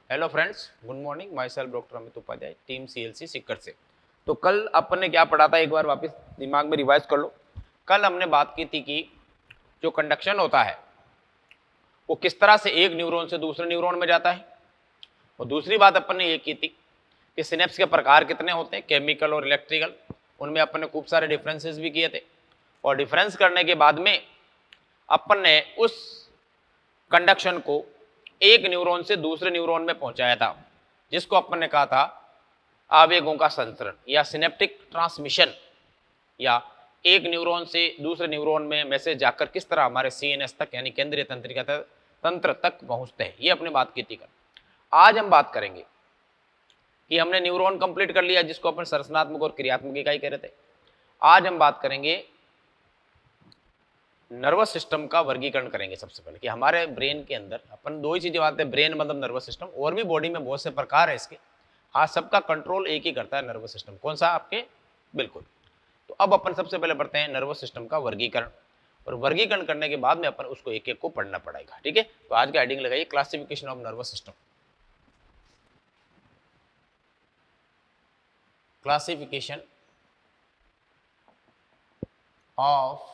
Hello friends, good morning. My self doctor Amit Upadhyay, team CLC Sikar से। तो कल अपन ने क्या पढ़ा था, एक बार वापस दिमाग में रिवाइज कर लो। कल हमने बात की थी कि जो कंडक्शन होता है वो किस तरह से एक न्यूरॉन से दूसरे न्यूरॉन में जाता है। और दूसरी बात अपन ने ये की थी कि सिनेप्स के प्रकार कितने होते हैं, केमिकल और इलेक्ट्रिकल। उनमें अपन ने खूब सारे डिफरेंसेस भी किए थे। और डिफरेंस करने के बाद में अपन ने उस कंडक्शन को एक न्यूरॉन से दूसरे न्यूरॉन में पहुंचाया था, जिसको अपन ने कहा था आवेगों का संचरण या सिनेप्टिक ट्रांसमिशन, या एक न्यूरॉन से दूसरे न्यूरॉन में मैसेज जाकर किस तरह हमारे सीएनएस तक यानी केंद्रीय तंत्रिका तंत्र तक पहुंचते हैं। ये अपने बात की थी कल। आज हम बात करेंगे कि हमने न्यूरॉन कंप्लीट कर लिया, जिसको अपन संरचनात्मक और क्रियात्मक इकाई कह रहे थे। आज हम बात करेंगे नर्वस सिस्टम का वर्गीकरण करेंगे। सबसे पहले कि हमारे ब्रेन के अंदर अपन दो ही चीजें बात है, ब्रेन मतलब नर्वस सिस्टम, और भी बॉडी में बहुत से प्रकार है इसके। हाँ, सबका कंट्रोल एक ही करता है नर्वस सिस्टम। कौन सा? आपके बिल्कुल। तो अब अपन सबसे पहले पढ़ते हैं नर्वस सिस्टम का वर्गीकरण, और वर्गीकरण करने के बाद में अपन उसको एक एक को पढ़ना पड़ेगा। ठीक है, तो आज का हेडिंग लगाइए classification of nervous system. Classification of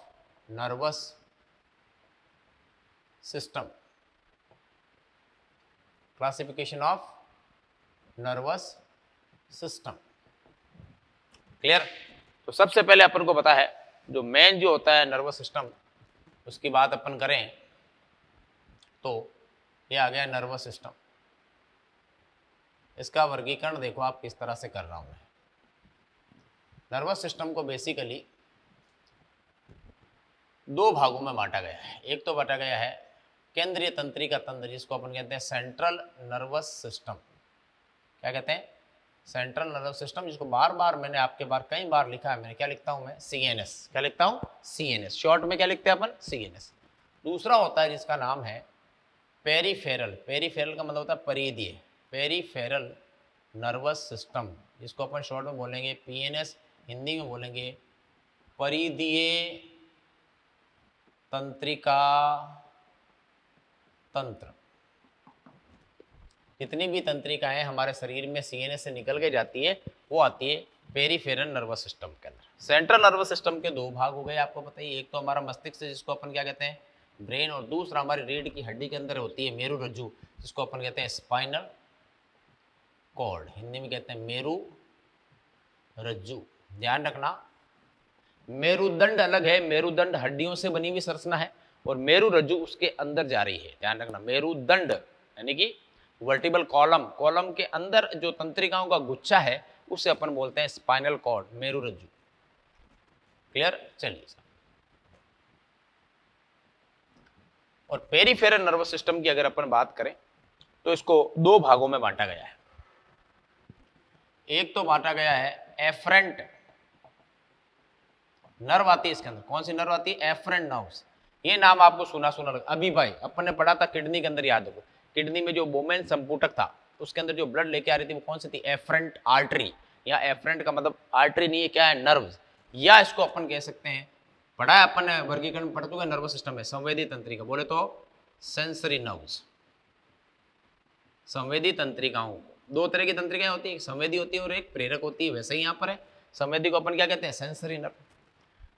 nervous system. Classification of nervous system. Clear? तो सबसे पहले अपन को पता है जो मेन जो होता है नर्वस सिस्टम, उसकी बात अपन करें तो ये आ गया नर्वस सिस्टम। इसका वर्गीकरण देखो आप किस तरह से कर रहा हूं मैं। नर्वस सिस्टम को बेसिकली दो भागों में बांटा गया है। एक तो बांटा गया है केंद्रीय तंत्रिका तंत्र, जिसको अपन कहते हैं सेंट्रल नर्वस सिस्टम। क्या कहते हैं? सेंट्रल नर्वस सिस्टम, जिसको बार बार मैंने आपके बार कई बार लिखा है। मैंने क्या लिखता हूं मैं? सीएनएस। क्या लिखता हूं? सीएनएस। शॉर्ट में क्या लिखते हैं अपन? सीएनएस। दूसरा होता है जिसका नाम है पेरीफेरल। पेरीफेरल का मतलब होता है परिधीय। पेरीफेरल नर्वस सिस्टम, जिसको अपन शॉर्ट में बोलेंगे पीएनएस, हिंदी में बोलेंगे परिधीय तंत्रिका तंत्र। जितनी भी तंत्रिकाएं हमारे शरीर में सीएनएस से निकल के जाती है, वो आती है पेरीफेरल नर्वस सिस्टम के अंदर। सेंट्रल नर्वस सिस्टम के दो भाग हो गए, आपको पता ही। एक तो हमारा मस्तिष्क, जिसको अपन क्या कहते हैं? ब्रेन। और दूसरा हमारी रीढ़ की हड्डी के अंदर होती है मेरु रज्जु, जिसको अपन कहते हैं स्पाइनल कॉर्ड। हिंदी में कहते हैं मेरु रज्जु। ध्यान रखना, मेरुदंड अलग है। मेरुदंड हड्डियों से बनी हुई संरचना है, और मेरु रज्जु उसके अंदर जा रही है। ध्यान रखना, मेरुदंड यानी कि वर्टिबल कॉलम, कॉलम के अंदर जो तंत्रिकाओं का गुच्छा है, उसे अपन बोलते हैं स्पाइनल कॉर्ड, मेरु रज्जु। क्लियर? चलिए। और पेरीफेरल नर्वस सिस्टम की अगर अपन बात करें तो इसको दो भागों में बांटा गया है। एक तो बांटा गया है एफरेंट नर्व आती है इसके अंदर। कौन सी नर्व आती है? Afferent nerves. ये नाम आपको सुना सुना लगा। अभी भाई अपन ने पढ़ा था किडनी के अंदर, याद रखो। किडनी में जो बोमेन संपुटक था, उसके अंदर जो ब्लड लेके आ रही थी, वो कौन सी थी? Efferent artery. या एफरेंट का मतलब आर्टरी नहीं है, क्या है? नर्व्स। या इसको अपन कह सकते हैं, पढ़ा है अपन ने, वर्गीकरण पढ़ चुके नर्वस सिस्टम में, संवेदी तंत्रिका। बोले तो सेंसरी नर्व्स। संवेदी तंत्रिकाओं को दो तरह की तंत्रिकाएं होती है, एक संवेदी होती है और एक प्रेरक होती है। वैसे ही यहाँ पर है, संवेदी को अपन क्या कहते हैं? Sensory nerve.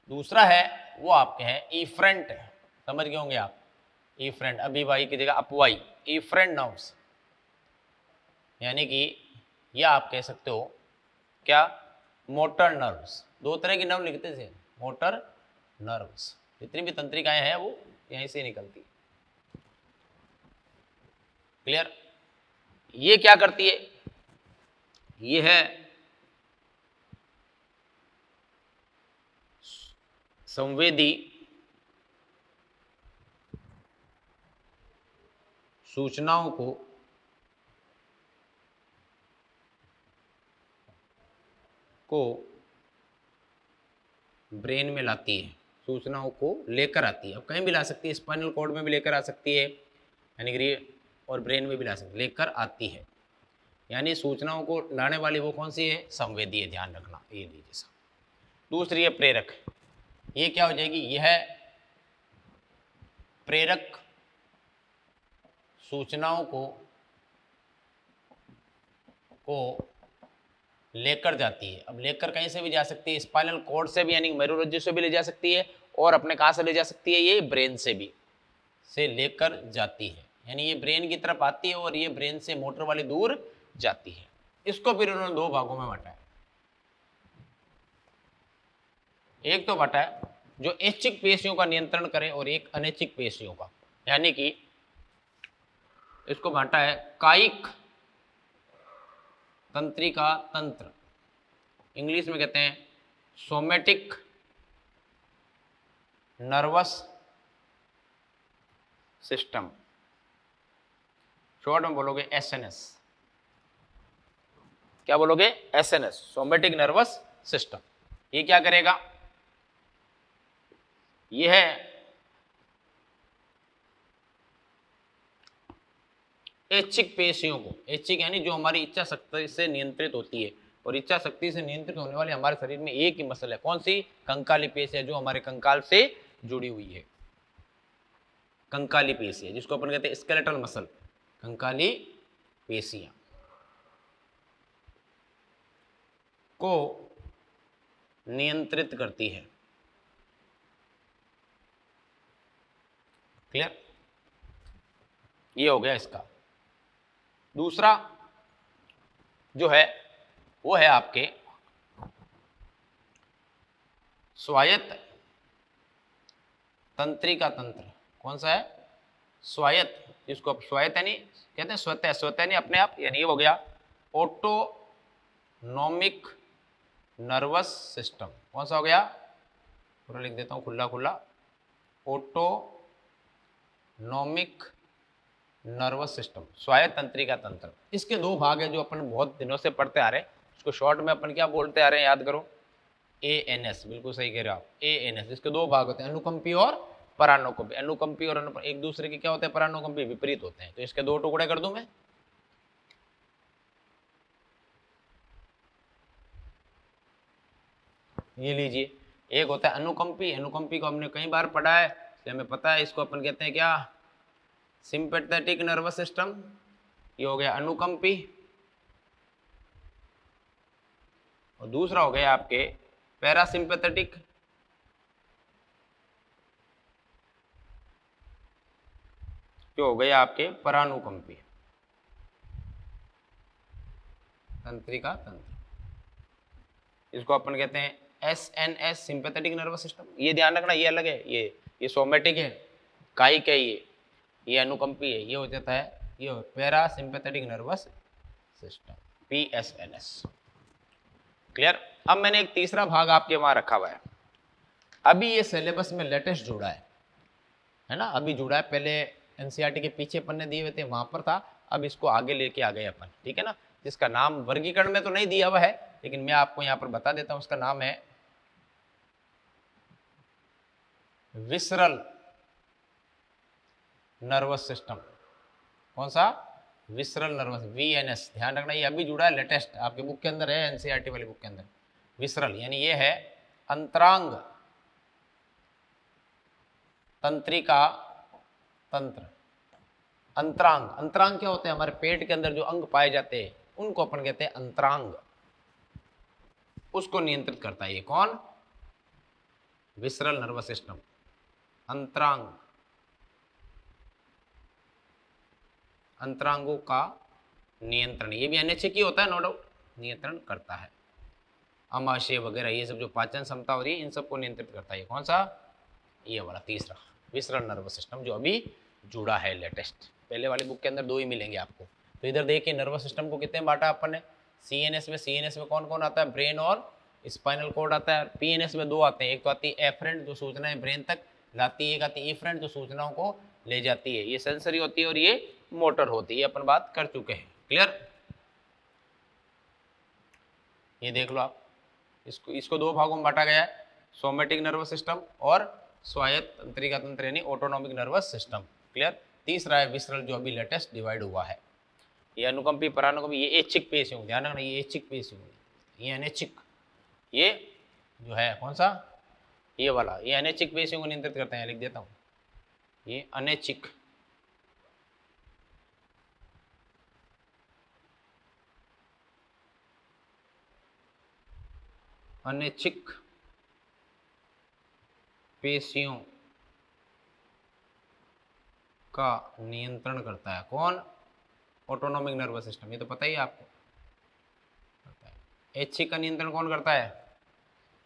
दूसरा है वो आपके हैं इफ्रेंट। समझ गए होंगे आप, इफ्रेंट। अभी वाई की जगह अपवाई, इफ्रेंट नर्व्स। यानी कि यह आप कह सकते हो क्या? Motor nerves. दो तरह की नर्व लिखते थे, मोटर नर्व्स। जितनी भी तंत्रिकाएं हैं वो यहीं से निकलती। क्लियर? ये क्या करती है? ये है संवेदी सूचनाओं को ब्रेन में लाती है, सूचनाओं को लेकर आती है। अब कहीं भी ला सकती है, स्पाइनल कॉर्ड में भी लेकर आ सकती है, यानी और ब्रेन में भी ला सकती है, लेकर आती है। यानी सूचनाओं को लाने वाली वो कौन सी है? संवेदी है। ध्यान रखना, ये लीजिए साहब। दूसरी है प्रेरक। ये क्या हो जाएगी? यह प्रेरक सूचनाओं को को लेकर जाती है। अब लेकर कहीं से भी जा सकती है, स्पाइनल कॉर्ड से भी यानी मेरुरज्जु से भी ले जा सकती है, और अपने कहाँ से ले जा सकती है, ये ब्रेन से भी से लेकर जाती है। यानी ये ब्रेन की तरफ आती है और ये ब्रेन से मोटर वाली दूर जाती है। इसको फिर उन्होंने दो भागों में बांटा है। एक तो बांटा है जो ऐच्छिक पेशियों का नियंत्रण करे और एक अनैच्छिक पेशियों का, यानी कि इसको बांटा है कायिक तंत्रिका तंत्र, इंग्लिश में कहते हैं सोमेटिक नर्वस सिस्टम, शॉर्ट में बोलोगे एसएनएस। क्या बोलोगे? SNS, somatic nervous system. ये क्या करेगा? ये है ऐच्छिक पेशियों को, ऐच्छिक यानी जो हमारी इच्छा शक्ति से नियंत्रित होती है, और इच्छा शक्ति से नियंत्रित होने वाले हमारे शरीर में एक ही मसल है, कौन सी? कंकाली पेशी है, जो हमारे कंकाल से जुड़ी हुई है। कंकाली पेशी है जिसको अपन कहते हैं स्केलेटल मसल, कंकाली पेशियां को नियंत्रित करती है। क्लियर? ये हो गया इसका। दूसरा जो है वो है आपके स्वायत्त तंत्रिका तंत्र। कौन सा है? स्वायत्त, जिसको आप स्वायत्त यानी कहते हैं स्वतः, स्वतः यानी अपने आप, यानी ये हो गया ऑटोनॉमिक नर्वस सिस्टम। कौन सा हो गया? पूरा लिख देता हूं खुला खुला, ऑटोनॉमिक नर्वस सिस्टम, स्वायत्त तंत्रिका तंत्र। इसके दो भाग है जो अपन बहुत दिनों से पढ़ते आ रहे हैं। इसको शॉर्ट में अपन क्या बोलते आ रहे हैं, याद करो, एएनएस। बिल्कुल सही कह रहे हो आप, एएनएस। इसके दो भाग होते हैं, अनुकंपी और परानुकंपी। अनुकंपी और एक दूसरे के क्या होते हैं? परानुकंपी विपरीत होते हैं। तो इसके दो टुकड़े कर दूं मैं। ये लीजिए, एक होता है अनुकंपी। अनुकंपी को हमने कई बार पढ़ा है, इसलिए हमें पता है। इसको अपन कहते हैं क्या? Sympathetic nervous system. ये हो गया अनुकंपी। और दूसरा हो गया आपके पैरासिम्पैथेटिक। जो हो गया आपके परानुकंपी तंत्रिका तंत्र। इसको अपन कहते हैं एसएनएस, सिंपैथेटिक नर्वस सिस्टम। ये ध्यान रखना, ये अलग है, ये सोमेटिक है, कायिक है, ये अनुकंपी है। ये हो जाता है ये पैरासिम्पैथेटिक नर्वस सिस्टम, पीएसएनएस। क्लियर? अब मैंने एक तीसरा भाग आपके वहां रखा हुआ है। अभी ये सिलेबस में लेटेस्ट जुड़ा है ना, अभी जुड़ा है। पहले एनसीईआरटी के पीछे अपन ने दिए हुए थे, वहां पर था। अब इसको आगे लेके आ गए अपन, ठीक है ना। जिसका नाम वर्गीकरण में तो नहीं दिया हुआ है, लेकिन मैं आपको यहाँ पर बता देता हूँ। उसका नाम है विसरल नर्वस सिस्टम। कौन सा? Visceral nervous, VNS. ध्यान रखना, ये अभी जुड़ा है, लेटेस्ट आपके बुक के अंदर है, एनसीईआरटी वाली बुक के अंदर। विसरल यानी ये है अंतरांग तंत्रिका तंत्र। अंतरांग, अंतरांग क्या होते हैं? हमारे पेट के अंदर जो अंग पाए जाते हैं उनको अपन कहते हैं अंतरांग। उसको नियंत्रित करता है ये कौन? विसरल नर्वस सिस्टम, अंतरांग, अंतरांगों का नियंत्रण। ये भी अनैच्छिक ही होता है, नो डाउट, नियंत्रण करता है। आमाशय वगैरह ये सब जो पाचन क्षमता हो रही है, इन सबको नियंत्रित करता है। ये कौन सा? ये वाला तीसरा, विसरल नर्वस सिस्टम, जो अभी जुड़ा है लेटेस्ट। पहले वाली बुक के अंदर दो ही मिलेंगे आपको। तो इधर देखिए, नर्वस सिस्टम को कितने बांटा अपन ने? सीएनएस में, सीएनएस में कौन कौन आता है? ब्रेन और स्पाइनल कॉर्ड आता है। पीएनएस में दो आते हैं, एक तो आती है एफरेंट जो सूचनाएं ब्रेन तक लाती है, एक आती है इफरेंट जो सूचनाओं को ले जाती है। ये सेंसरी होती है और ये मोटर होती है, अपन बात कर चुके हैं। क्लियर? ये देख लो आप, इसको दो भागों में बांटा गया है, सोमेटिक नर्वस सिस्टम और स्वायत्त तंत्रिका तंत्र यानी ऑटोनॉमिक नर्वस सिस्टम। क्लियर? तीसरा है विसरल, जो अभी लेटेस्ट डिवाइड हुआ है। ये अनुकंपी, परानुकंपी, ये ऐच्छिक पेशियों, ध्यान रखना, ये ऐच्छिक पेशियों, ये अनैच्छिक। ये जो है कौन सा? ये वाला, ये अनैच्छिक पेशियों को नियंत्रित करते हैं। लिख देता हूं, ये अनैच्छिक। अनैच्छिक पेशियों का नियंत्रण करता है। कौन? ऑटोनॉमिक नर्वस सिस्टम, ये तो पता ही है आपको। ऐच्छिक का नियंत्रण कौन करता है?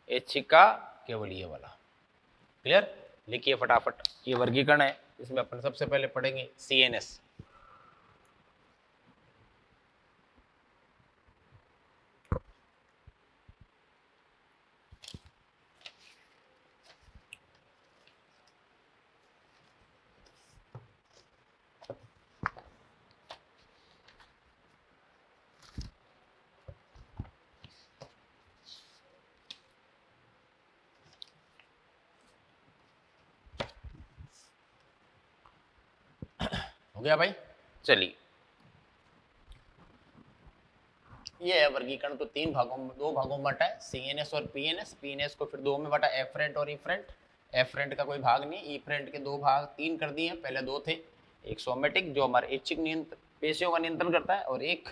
ऐच्छिक का केवल ये वाला। क्लियर? लिखिए फटाफट, ये वर्गीकरण है, इसमें अपन सबसे पहले पढ़ेंगे सीएनएस। हो गया भाई? चलिए, ये है वर्गीकरण। तो दो भागों में बांटा है, सीएनएस और पीएनएस। पीएनएस को फिर दो में बांटा, एफरेंट और इफरेंट। एफरेंट का कोई भाग नहीं, इफरेंट के दो भाग, तीन कर दिए, पहले दो थे। एक सोमेटिक जो हमारे ऐच्छिक पेशियों का नियंत्रण करता है, और एक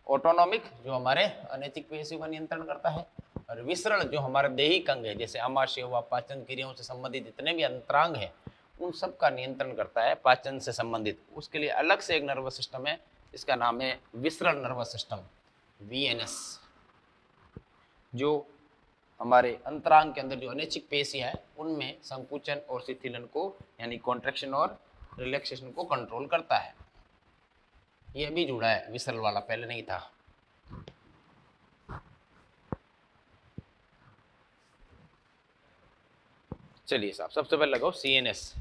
ऑटोनॉमिक जो हमारे अनैच्छिक पेशियों का नियंत्रण करता है, और विसरण जो हमारे दैहिक अंग है, जैसे आमाशय हुआ, पाचन क्रियाओं से संबंधित जितने भी अंतरांग है उन सब का नियंत्रण करता है पाचन से संबंधित। उसके लिए अलग से एक नर्वस सिस्टम है, इसका नाम है विसरण नर्वस सिस्टम, वीएनएस। जो हमारे अंतरांग के अंदर जो अनैच्छिक पेशियां है उनमें संकुचन और शिथिलन को, यानी कॉन्ट्रैक्शन और रिलैक्सेशन को कंट्रोल करता है। ये भी जुड़ा है विसरल वाला, पहले नहीं था। चलिए साहब, सबसे पहले लगाओ सीएनएस।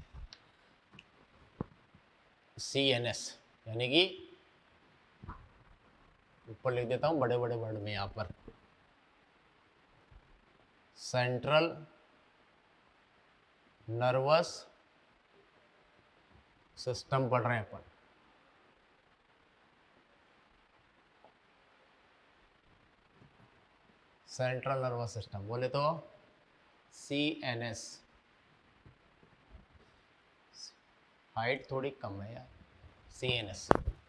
सीएनएस यानी कि ऊपर लिख देता हूं बड़े बड़े वर्ड में, यहां पर सेंट्रल नर्वस सिस्टम पढ़ रहे हैं अपन। सेंट्रल नर्वस सिस्टम बोले तो सीएनएस। हाइट थोड़ी कम है यार। CNS,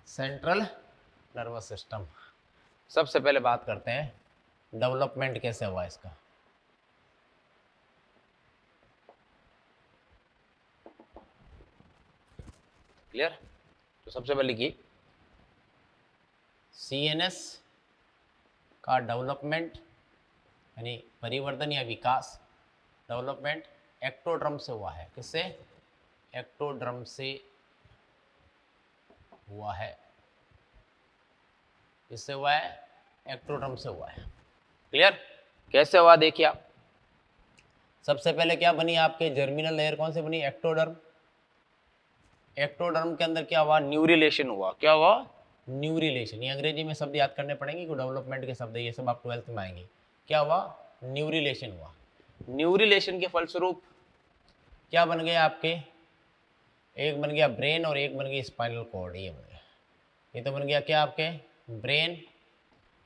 central nervous system. सबसे पहले बात करते हैं डेवलपमेंट कैसे हुआ इसका। क्लियर? तो सबसे पहले की सीएनएस का डेवलपमेंट यानी परिवर्तन या विकास, डेवलपमेंट एक्टोड्रम से हुआ है। किससे? एक्टोड्रम से हुआ है। किससे हुआ है? एक्टोड्रम से हुआ है। क्लियर? कैसे हुआ देखिए आप। सबसे पहले क्या बनी आपके जर्मिनल लेयर, कौन से बनी? एक्टोडर्म। एक्टोडर्म के अंदर क्या हुआ? न्यूरिलेशन हुआ। क्या हुआ? न्यूरिलेशन। ये अंग्रेजी में शब्द याद करने पड़ेंगे, को डेवलपमेंट के शब्द ये सब आप 12th में आएंगे। क्या हुआ? न्यूरिलेशन हुआ। न्यूरिलेशन के फलस्वरूप क्या बन गया आपके? एक बन गया ब्रेन और एक बन गया स्पाइनल कॉर्ड। ये बन गया, ये तो बन गया क्या आपके? ब्रेन,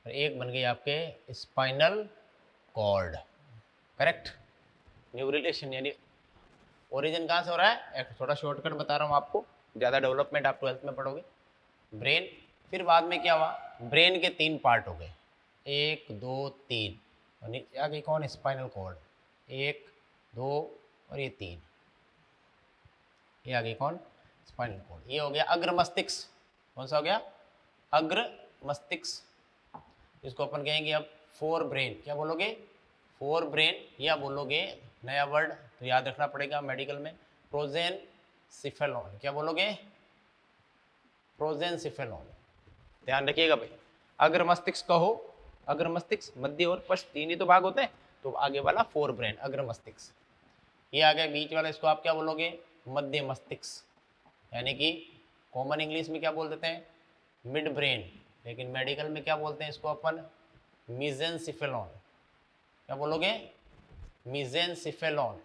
और एक बन गया आपके स्पाइनल कॉर्ड। करेक्ट? न्यूरिलेशन यानी ओरिजिन कहाँ से हो रहा है? एक थोड़ा शॉर्टकट बता रहा हूँ आपको, ज़्यादा डेवलपमेंट आप 12th में पढ़ोगे। ब्रेन, फिर बाद में क्या हुआ? ब्रेन के 3 पार्ट हो गए, 1 2 3, और नीचे आ गई कौन? Spinal cord. 1 2 और ये 3, ये आ गई कौन? Spinal cord. ये हो गया अग्र मस्तिष्क। कौन सा हो गया? अग्र मस्तिष्क। इसको अपन कहेंगे अब फोर ब्रेन। क्या बोलोगे? फोर ब्रेन, या बोलोगे नया वर्ड तो याद रखना पड़ेगा मेडिकल में, प्रोजेनसिफेलॉन। क्या बोलोगे? प्रोजेनसिफेलॉन। ध्यान रखिएगा भाई। अग्र मस्तिष्क कहो, अग्र मस्तिष्क, मध्य और पश्च, 3 ही तो भाग होते हैं, तो आगे वाला फोर ब्रेन अग्र मस्तिष्क। ये आ गया बीच वाला, इसको आप क्या बोलोगे? मध्य मस्तिष्क। यानी कि कॉमन इंग्लिश में क्या बोल देते हैं? मिड ब्रेन, लेकिन मेडिकल में क्या बोलते हैं इसको अपन? मीजेंसिफेलॉन। क्या बोलोगे? मीजेंसिफेलॉन।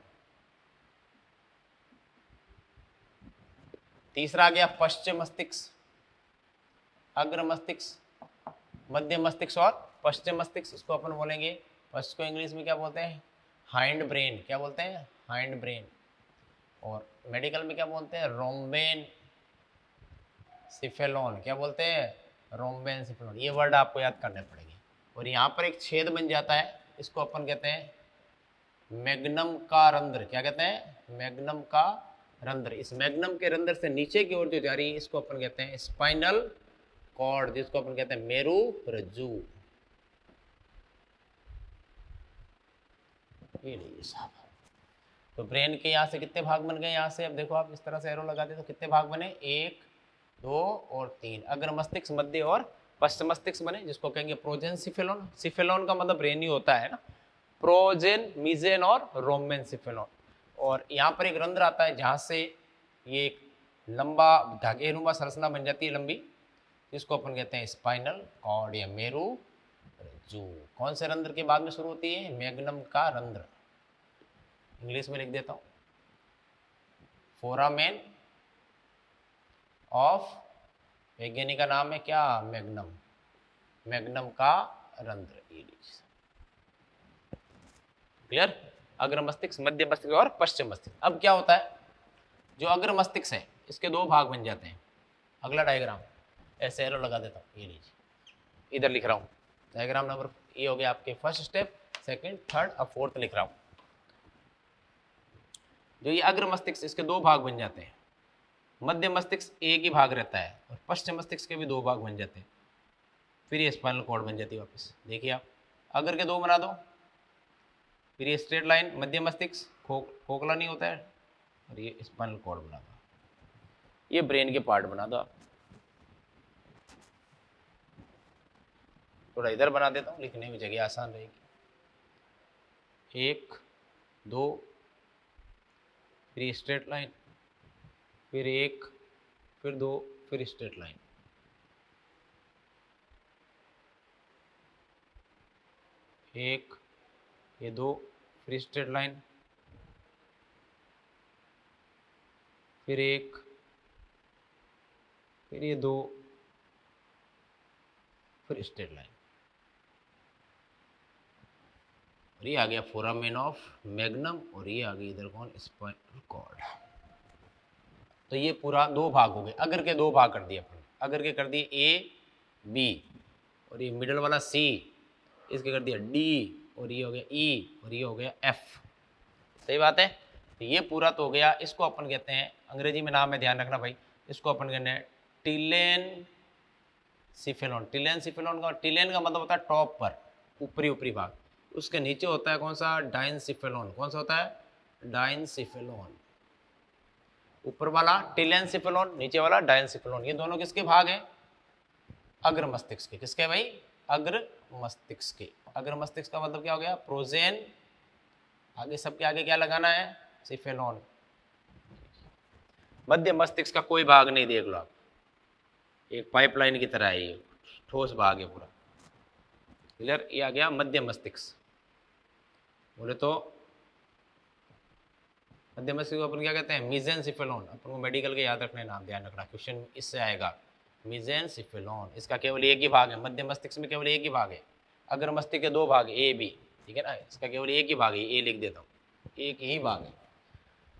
तीसरा आ गया पश्चिम मस्तिष्क, अग्र मस्तिष्क, मध्य मस्तिष्क और पश्चिम मस्तिष्क। इसको अपन बोलेंगे, पश्चिम को इंग्लिश में क्या बोलते हैं? Hind brain. क्या बोलते हैं? Hind brain. और मेडिकल में क्या बोलते हैं? रोम्बेन सिफेलॉन। क्या बोलते हैं? रोम्बेन सिफेलॉन। ये वर्ड आपको याद करने पड़ेंगे। और यहाँ पर एक छेद बन जाता है, इसको अपन कहते हैं मैग्नम का रंध्र। क्या कहते हैं? मैग्नम का रंध्र। इस मैग्नम के रंध्र से नीचे की ओर जो जा रही है इसको अपन कहते हैं स्पाइनल कॉर्ड, जिसको अपन कहते हैं मेरु रज्जु। ये लीजिए साहब। तो ब्रेन के यहाँ से कितने भाग बन गए? यहाँ से अब देखो आप इस तरह से एरो लगा दे तो कितने भाग बने? 1, 2 और 3। अग्र मस्तिष्क, मध्य और पश्च मस्तिष्क बने, जिसको कहेंगे प्रोजेन सिफेलोन। सिफेलोन का मतलब ब्रेन ही होता है ना, प्रोजेन, मीजेन और रोमेन सिफेलोन। और यहाँ पर एक रंध्र आता है जहाँ से ये एक लंबा धागेनुमा संरचना बन जाती है लंबी, जिसको अपन कहते हैं स्पाइनल कॉर्ड या मेरु रज्जु। कौन से रंध्र के बाद में शुरू होती है? मैग्नम का रंध्र। इंग्लिश में लिख देता हूं, फोरामेन ऑफ, वैज्ञानिक का नाम है क्या? मैग्नम। मैग्नम का रंध्र। क्लियर? अग्र मस्तिष्क, मध्य मस्तिष्क और पश्चिम मस्तिष्क। अब क्या होता है, जो अग्र मस्तिष्क है इसके 2 भाग बन जाते हैं। अगला डायग्राम ऐसे एरो लगा देता हूँ, ये लीजिए, इधर लिख रहा हूँ डायग्राम नंबर, ये हो गया आपके फर्स्ट स्टेप, सेकंड, थर्ड और फोर्थ लिख रहा हूँ। जो ये अग्र मस्तिष्क, इसके 2 भाग बन जाते हैं। मध्य मस्तिष्क एक ही भाग रहता है और पश्चिम मस्तिष्क के भी 2 भाग बन जाते हैं। फिर ये स्पाइनल कॉर्ड बन जाती है वापस। देखिए आप, अग्र के 2 बना दो, फिर ये स्ट्रेट लाइन मध्य मस्तिष्क, खोखला नहीं होता है, और ये स्पाइनल कॉर्ड बना दो। ये ब्रेन के पार्ट बना दो आप। थोड़ा इधर बना देता हूँ, लिखने में जगह आसान रहेगी। 1, 2, फिर स्ट्रेट लाइन, फिर 1, फिर 2, फिर स्ट्रेट लाइन। एक, ये 2, फिर स्ट्रेट लाइन, फिर 1, फिर ये 2, फिर स्ट्रेट लाइन। और ये आ गया फोरामेन ऑफ मैग्नम, और ये आ गई इधर कौन? Spinal cord. तो ये पूरा 2 भाग हो गए। अगर के 2 भाग कर दिए अपन, अगर के कर दिए ए, बी, और ये मिडल वाला सी, इसके कर दिया डी, और ये हो गया ई, और ये हो गया एफ। सही बात है? तो ये पूरा तो हो गया। इसको अपन कहते हैं, अंग्रेजी में नाम है, ध्यान रखना भाई, इसको अपन कहते हैं टिलेन सिफेलोन। टिलेन सिफेलोन का, टिलेन का मतलब होता है टॉप पर, ऊपरी ऊपरी भाग। उसके नीचे होता है कौन सा? डाइनसिफेलोन। कौन सा होता है? डाइनसिफेलोन। ऊपर वाला टिलेनसिफेलोन, नीचे वाला डाइनसिफेलोन। ये दोनों किसके भाग हैं? अग्र मस्तिष्क के। किसके भाई? अग्र मस्तिष्क के। अग्र मस्तिष्क का मतलब क्या हो गया? प्रोजेन, आगे सबके आगे क्या लगाना है? सिफेलोन। मध्य मस्तिष्क का कोई भाग नहीं, देख लो आप, एक पाइपलाइन की तरह है, ये ठोस भाग है पूरा। क्लियर? ये आ गया मध्य मस्तिष्क। बोले तो मध्य मस्तिष्क को अपन क्या कहते हैं? मीजेनसिफेलोन। अपन को मेडिकल के याद रखने, नाम ध्यान रखना, क्वेश्चन इससे आएगा। मीजेनसिफेलोन, इसका केवल एक ही भाग है। मध्य मस्तिष्क में केवल एक ही भाग है। अगर मस्तिष्क के 2 भाग ए, बी, ठीक है ना, इसका केवल एक ही भाग है, ए लिख देता हूँ, एक ही भाग है।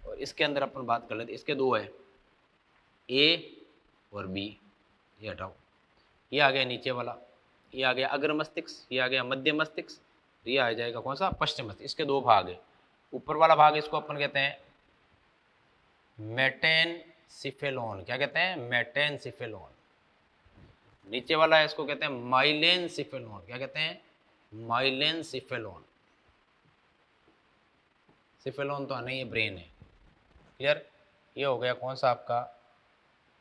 और इसके अंदर अपन बात कर लेते, इसके 2 है, ए और बी। ये हटाओ, ये आ गया नीचे वाला, ये आ गया अग्र मस्तिष्क, ये आ गया मध्य मस्तिष्क, ये आ जाएगा कौन सा? पश्चिम मस्तिष्क। इसके 2 भाग है। ऊपर वाला भाग इसको अपन कहते हैं मेटेनसिफेलोन। क्या कहते हैं? मेटेनसिफेलोन। नीचे वाला है, इसको कहते हैं माइलेनसिफेलोन। क्या कहते हैं? माइलेनसिफेलोन। सिफेलोन तो आना ही ब्रेन है। क्लियर? ये हो गया कौन सा आपका?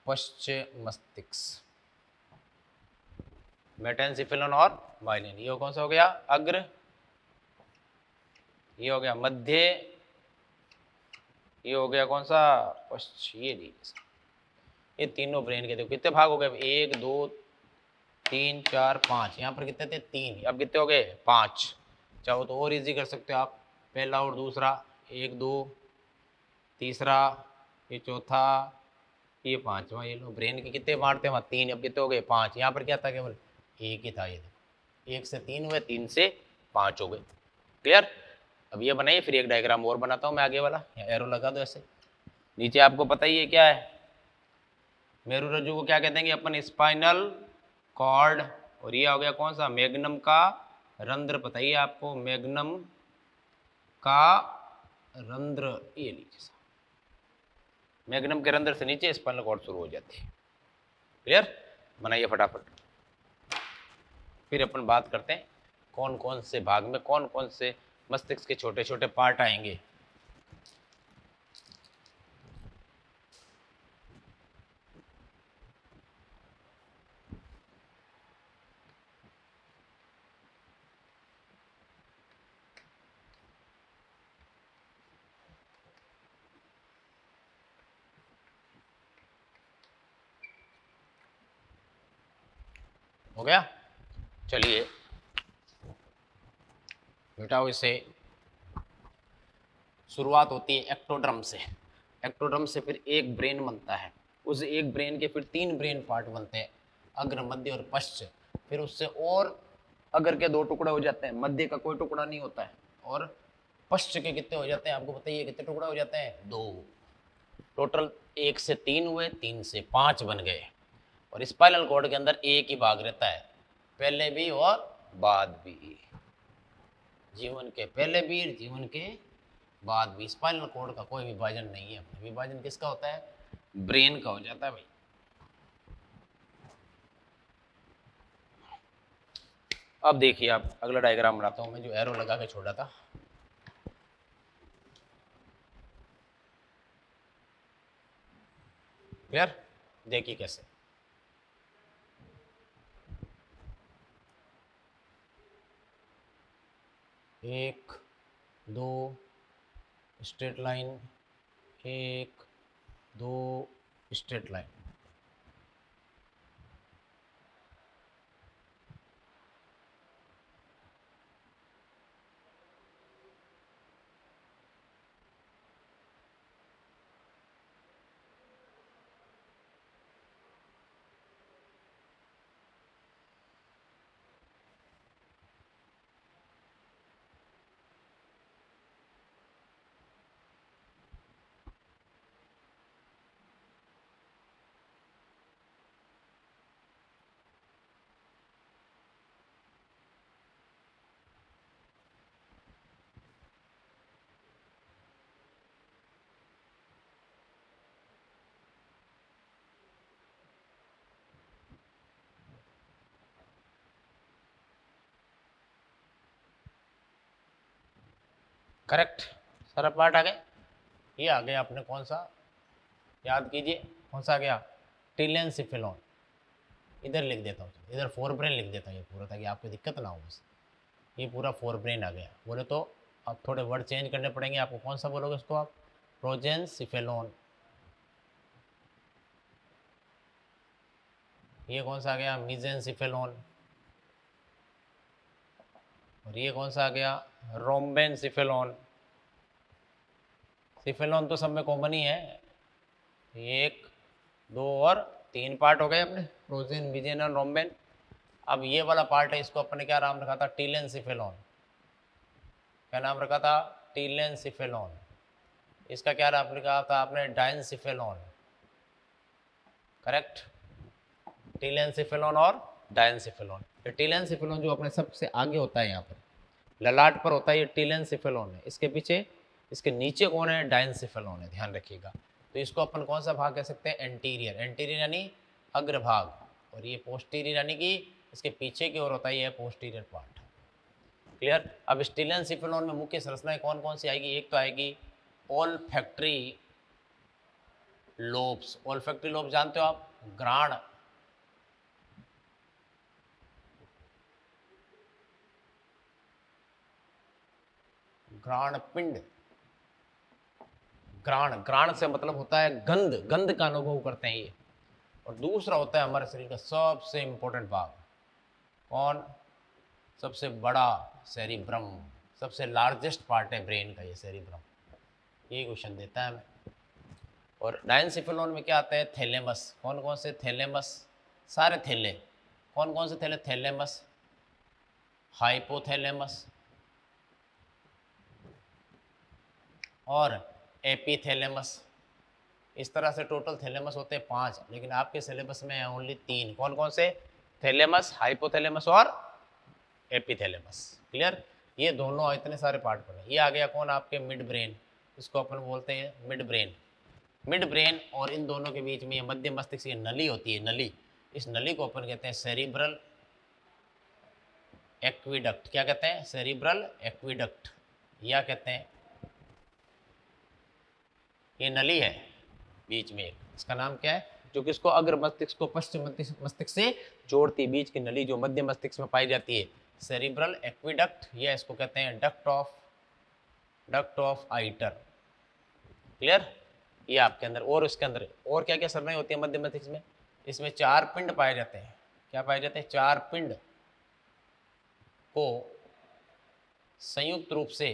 पश्चिम मस्तिष्क। मेटेनसिफेलोन और माइलिन। ये कौन सा हो गया? अग्र। ये हो गया मध्य। ये हो गया कौन सा? पश्चिम। ये तीनों ब्रेन के देखो कितने भाग हो गए? 1, 2, 3, 4, 5। यहाँ पर कितने थे? 3। अब कितने हो गए? 5। चाहो तो और इजी कर सकते हो आप, पहला और दूसरा, 1, 2, तीसरा, ये चौथा, ये 5वां। ये लो, ब्रेन के कितने पार्ट थे? वहाँ 3। अब कितने हो गए? 5। यहाँ पर क्या था? केवल एक ही था। ये देखो, 1 से 3 हुए, 3 से 5 हो गए। क्लियर? अब ये बनाइए, फिर एक डायग्राम और बनाता हूँ मैं आगे वाला। एरो लगा दो ऐसे। नीचे आपको पता ही है क्या है? मेरु रज्जु को क्या कहते हैं अपन? Spinal cord. और ये हो गया कौन सा? मैग्नम का रंध्र पता ही है आपको, मैग्नम का रंध्र, ये लीजिए साहब, मैग्नम के रंध्र से नीचे स्पाइनल कॉर्ड शुरू हो जाती है। क्लियर, बनाइए फटाफट। फिर अपन बात करते हैं कौन कौन से भाग में कौन कौन से मस्तिष्क के छोटे छोटे पार्ट आएंगे। हो गया, चलिए बेटा, इसे शुरुआत होती है एक्टोड्रम से। एक्टोड्रम से फिर एक ब्रेन बनता है, उस एक ब्रेन के फिर 3 ब्रेन पार्ट बनते हैं, अग्र मध्य और पश्च। फिर उससे और अग्र के 2 टुकड़े हो जाते हैं, मध्य का कोई टुकड़ा नहीं होता है, और पश्च के कितने हो जाते हैं आपको बताइए, कितने टुकड़े हो जाते हैं? 2। टोटल 1 से 3 हुए, 3 से 5 बन गए। और स्पाइनल कॉर्ड के अंदर एक ही भाग रहता है, पहले भी और बाद भी, जीवन के पहले भी जीवन के बाद भी। स्पाइनल कॉर्ड का कोई विभाजन नहीं है। विभाजन किसका होता है? ब्रेन का हो जाता है भाई। अब देखिए, आप अगला डायग्राम बनाता हूं मैं, जो एरो लगा के छोड़ा था। क्लियर, देखिए कैसे। एक, दो, straight line, 1, 2, straight line. Correct, सारा पार्ट आ गए। ये आ गया अपने कौन सा, याद कीजिए कौन सा आ गया? टीलेनसिफेलॉन। इधर लिख देता हूँ, इधर 4 ब्रेन लिख देता हूँ ये पूरा, ताकि आपको दिक्कत ना हो। बस ये पूरा 4 ब्रेन आ गया। बोले तो अब थोड़े वर्ड चेंज करने पड़ेंगे आपको। कौन सा बोलोगे उसको आप? प्रोजेनसिफेलॉन। ये कौन सा आ गया? मीजेनसिफेलॉन। और ये कौन सा आ गया? रोम्बेनसिफेलॉन। सिफेलॉन तो सब में कॉमन ही है। 1, 2 और 3 पार्ट हो गए अपने, प्रोजेन, मीजेन और रोम्बेन। अब ये वाला पार्ट है, इसको अपने क्या नाम रखा था? टीलेनसिफेलॉन। क्या नाम रखा था? टीलेनसिफेलॉन। इसका क्या नाम रखा था आपने? डायनसिफेलॉन। करेक्ट, टीलेनसिफेलॉन और डायनसिफेलॉन। ये टीलेनसिफेलॉन जो अपने सबसे आगे होता है, यहाँ पर ललाट पर होता है, ये टीलेनसिफेलॉन है। इसके पीछे, इसके नीचे कौन है? डायनसिफेलॉन है, ध्यान रखिएगा। तो इसको अपन कौन सा भाग कह सकते हैं? एंटीरियर। एंटीरियर यानी अग्रभाग, और ये पोस्टीरियर यानी कि इसके पीछे की ओर होता है, ये पोस्टीरियर पार्ट। क्लियर। अब इस टीलेनसिफेलॉन में मुख्य संरचनाएं कौन कौन सी आएगी? एक तो आएगी ओल्फैक्टरी लोब्स। ओल्फैक्टरी लोब जानते हो आप? घ्राण, घ्राण पिंड। घ्राण, घ्राण से मतलब होता है गंध, गंध का अनुभव करते हैं ये। और दूसरा होता है हमारे शरीर का सबसे इंपॉर्टेंट भाग, कौन? सबसे बड़ा सेरिब्रम, सबसे लार्जेस्ट पार्ट है ब्रेन का ये सेरिब्रम। ये क्वेश्चन देता है हमें। और डायनसिफेलॉन में क्या आता है? थैलेमस। कौन कौन से? थैलेमस, सारे थैले। कौन कौन से थैले? थैलेमस, हाइपोथैलेमस और एपीथैलेमस। इस तरह से टोटल थैलेमस होते हैं 5, लेकिन आपके सिलेबस में है ओनली 3। कौन कौन से? थैलेमस, हाइपोथैलेमस और एपिथैलेमस। क्लियर, ये दोनों इतने सारे पार्ट पड़े। ये आ गया कौन, आपके मिड ब्रेन, इसको अपन बोलते हैं मिड ब्रेन। मिड ब्रेन और इन दोनों के बीच में ये मध्य मस्तिष्क की नली होती है, नली, इस नली को अपन कहते हैं सेरिब्रल एक्विडक्ट। क्या कहते हैं, सेरिब्रल एक्विडक्ट, या कहते हैं ये नली है बीच में एक, इसका नाम क्या है, जो किसको, अग्र मस्तिष्क को पश्चिम मस्तिष्क से जोड़ती है, बीच की नली जो मध्य मस्तिष्क में पाई जाती है, सेरिब्रल एक्विडक्ट, या इसको कहते हैं डक्ट ऑफ आइटर। क्लियर, ये आपके अंदर, और इसके अंदर और क्या क्या संरचनाएं होती है मध्य मस्तिष्क में, इसमें 4 पिंड पाए जाते हैं। क्या पाए जाते हैं, 4 पिंड को संयुक्त रूप से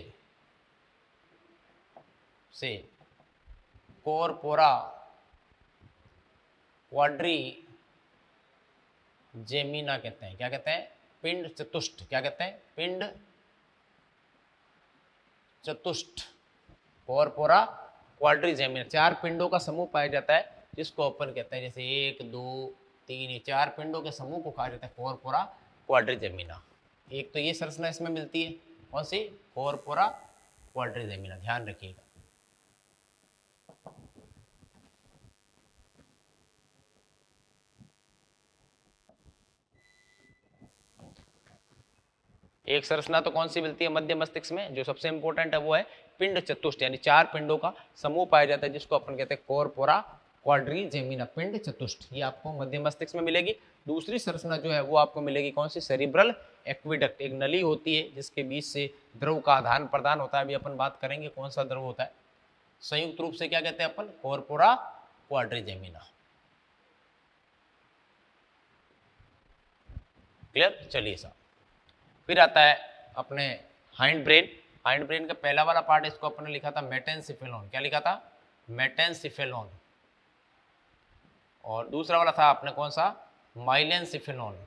कोरपोरा क्वाड्री जेमिना कहते हैं। क्या कहते हैं, पिंड चतुष्ट। क्या कहते हैं, पिंड चतुष्ट, कोरपोरा क्वाड्री जेमिना, 4 पिंडों का समूह पाया जाता है, जिसको अपन कहते हैं जैसे 1 2 3, ये 4 पिंडों के समूह को कहा जाता है कोरपोरा क्वाड्री जेमिना। एक तो ये संरचना इसमें मिलती है, कौन सी, कोरपोरा क्वाड्री जेमिना, ध्यान रखिएगा। एक संरचना तो कौन सी मिलती है मध्य मस्तिष्क में, जो सबसे इंपॉर्टेंट है वो है पिंड चतुष्ट, यानी 4 पिंडों का समूह पाया जाता है, जिसको अपन कहते हैं कोरपोरा क्वाड्री जेमिना, पिंड चतुष्ट। ये आपको मध्य मस्तिष्क में मिलेगी। दूसरी संरचना जो है वो आपको मिलेगी कौन सी, सेरिब्रल एक्विडक्ट, एक नली होती है जिसके बीच से द्रव का आदान प्रदान होता है। अभी अपन बात करेंगे कौन सा द्रव होता है, संयुक्त रूप से क्या कहते हैं अपन, कोरपोरा क्वाड्री जेमिना। क्लियर, चलिए साहब, फिर आता है अपने हाइंड ब्रेन। हाइंड ब्रेन का पहला वाला पार्ट, इसको अपने लिखा था मेटेनसिफेलोन। क्या लिखा था, मेटेनसिफेलोन। और दूसरा वाला था अपने कौन सा, माइलेनसिफेलोन।